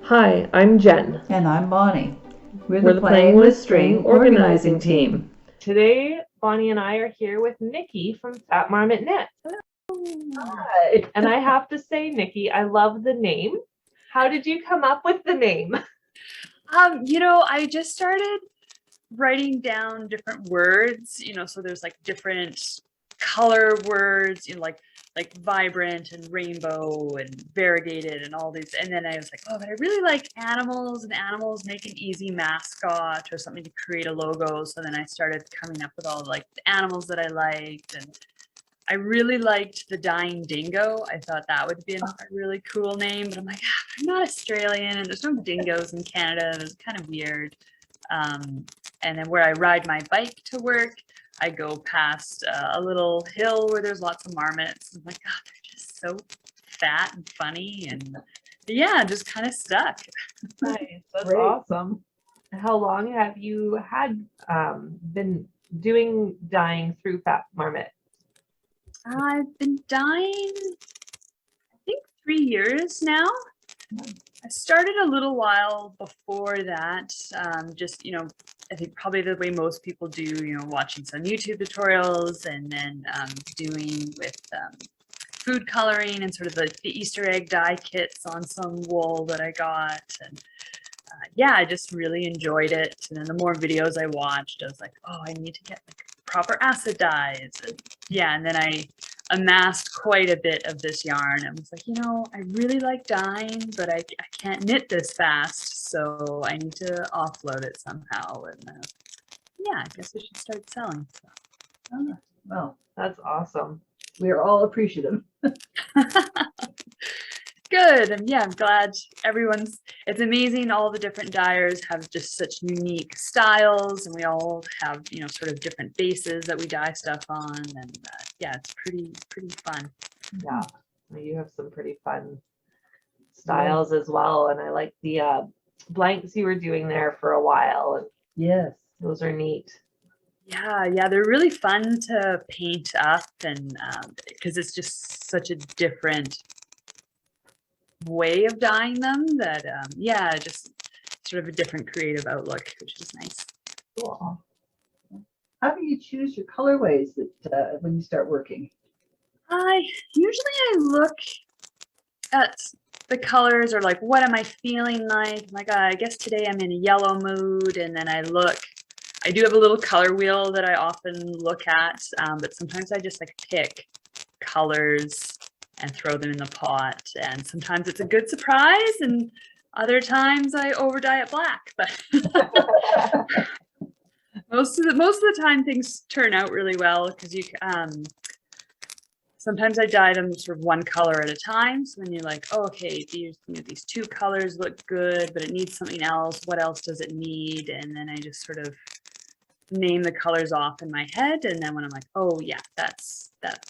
Hi, I'm Jen. And I'm Bonnie. We're the Playing with String organizing team. Today, Bonnie and I are here with Nikki from Fat Marmot Knits. Hi. And I have to say, Nikki, I love the name. How did you come up with the name? I just started writing down different words, so there's like different color words, like vibrant and rainbow and variegated and all these. And then I was like, oh, but I really like animals, and animals make an easy mascot or something to create a logo. So then I started coming up with all like the animals that I liked, and I really liked the dying dingo. I thought that would be a really cool name, but I'm like, I'm not Australian and there's no dingoes in Canada. It was kind of weird. And then where I ride my bike to work, I go past a little hill where there's lots of marmots. I'm like, God, they're just so fat and funny, and yeah, just kind of stuck. Nice. That's Great. awesome. How long have you had been doing dyeing through Fat Marmot? I've been dyeing, I think, 3 years now. I started a little while before that, I think probably the way most people do, watching some YouTube tutorials, and then doing with food coloring and sort of the Easter egg dye kits on some wool that I got. And yeah, I just really enjoyed it. And then the more videos I watched, I was like, oh, I need to get like proper acid dyes. And yeah, and then I amassed quite a bit of this yarn. I was like, I really like dyeing, but I can't knit this fast, so I need to offload it somehow. And yeah, I guess I should start selling. So. Well, That's awesome. we are all appreciative. Good. And yeah, I'm glad it's amazing. All the different dyers have just such unique styles, and we all have, sort of different bases that we dye stuff on. And yeah, it's pretty fun. Yeah, you have some pretty fun styles as well. And I like the blanks you were doing there for a while. And Yes. those are neat. Yeah, they're really fun to paint up, and because it's just such a different way of dyeing them that just sort of a different creative outlook, which is nice. Cool. How do you choose your colorways that when you start working? I look at the colors, or like, what am I feeling like? Like, I guess today I'm in a yellow mood, and then I do have a little color wheel that I often look at, but sometimes I just like pick colors and throw them in the pot, and sometimes it's a good surprise, and other times I over dye it black. But most of the time things turn out really well, because sometimes I dye them sort of one color at a time. So then you're like, oh, okay, these two colors look good, but it needs something else. What else does it need? And then I just sort of name the colors off in my head, and then when I'm like, oh yeah, that's that.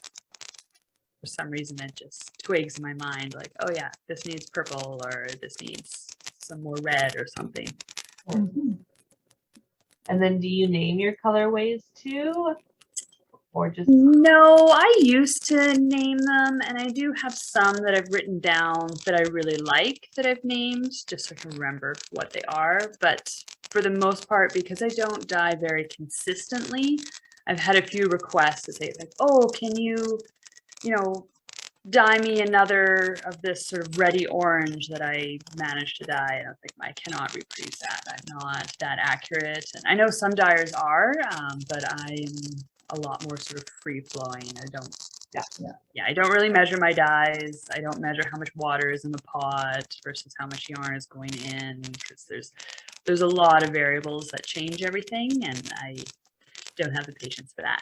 For some reason, it just twigs in my mind, like, oh yeah, this needs purple, or this needs some more red or something. Mm-hmm. And then do you name your colorways too? Or just... No, I used to name them, and I do have some that I've written down that I really like that I've named, just so I can remember what they are. But for the most part, because I don't dye very consistently, I've had a few requests to say, like, oh, can you dye me another of this sort of reddy orange that I managed to dye. And I was like, I cannot reproduce that. I'm not that accurate. And I know some dyers are, but I am a lot more sort of free flowing. I don't really measure my dyes. I don't measure how much water is in the pot versus how much yarn is going in, because there's a lot of variables that change everything, and I don't have the patience for that.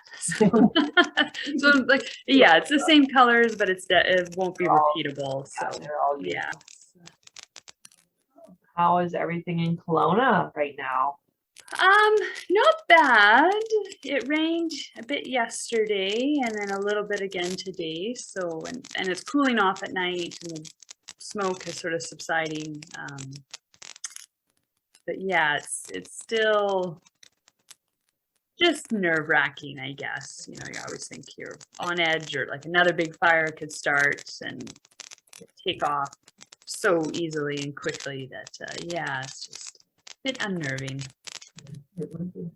So like, yeah, it's the same colors, but it won't be repeatable. So yeah. How is everything in Kelowna right now? Not bad. It rained a bit yesterday, and then a little bit again today. So and it's cooling off at night, and the smoke is sort of subsiding. But yeah, it's still just nerve-wracking, I guess. You always think you're on edge, or like another big fire could start and take off so easily and quickly that, yeah, it's just a bit unnerving. It would be.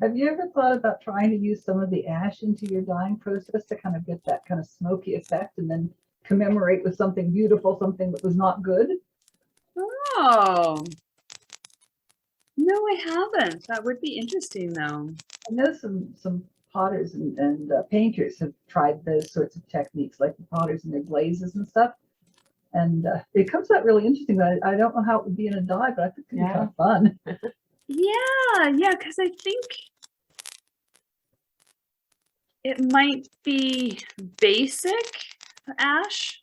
Have you ever thought about trying to use some of the ash into your dyeing process to kind of get that kind of smoky effect and then commemorate with something beautiful, something that was not good? Oh, no, I haven't. That would be interesting though. I know some potters and painters have tried those sorts of techniques, like the potters and their glazes and stuff. And it comes out really interesting. I don't know how it would be in a dye, but I think it'd be kind of fun. Yeah, because I think it might be basic ash.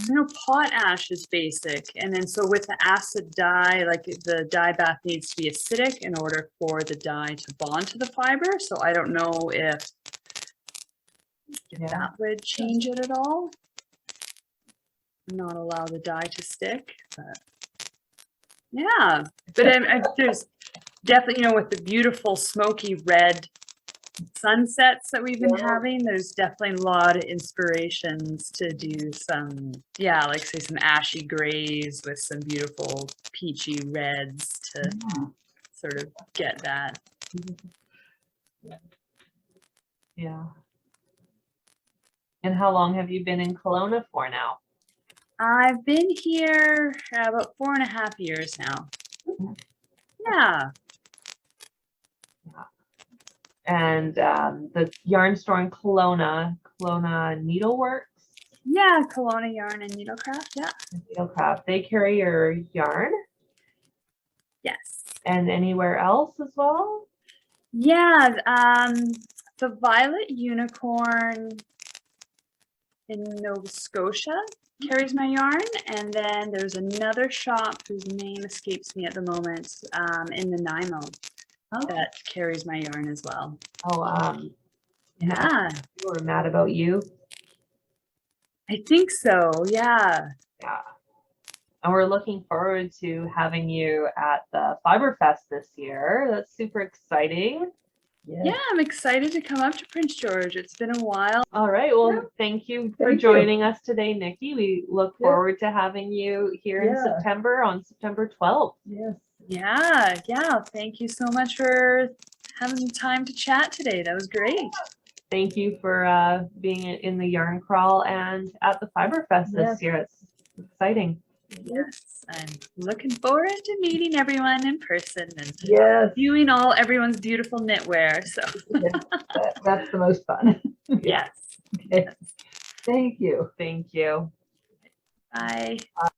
You know, pot ash is basic, and then so with the acid dye, like the dye bath needs to be acidic in order for the dye to bond to the fiber. So I don't know if that would change it at all. Not allow the dye to stick, but yeah. But there's definitely, you know, with the beautiful smoky red sunsets that we've been having, there's definitely a lot of inspirations to do some, like say some ashy grays with some beautiful peachy reds to sort of get that. Yeah. And how long have you been in Kelowna for now? I've been here about 4.5 years now. Yeah. And the yarn store in Kelowna Needleworks. Yeah, Kelowna Yarn and Needlecraft. Yeah. Needlecraft. They carry your yarn. Yes. And anywhere else as well? Yeah. The Violet Unicorn in Nova Scotia carries my yarn, and then there's another shop whose name escapes me at the moment in Nanaimo that carries my yarn as well. Yeah. You were Mad About You? I think so, yeah. Yeah. And we're looking forward to having you at the Fibre Fest this year. That's super exciting. Yeah, I'm excited to come up to Prince George. It's been a while. All right. Well, thank you for joining us today, Nikki. We look forward to having you here in September, on September 12th. Yes. Yeah. Thank you so much for having the time to chat today. That was great. Thank you for being in the Yarn Crawl and at the Fibre Fest this year. It's exciting. Yes, I'm looking forward to meeting everyone in person and viewing everyone's beautiful knitwear. So that's the most fun. Yes. Okay. Thank you. Thank you. Bye.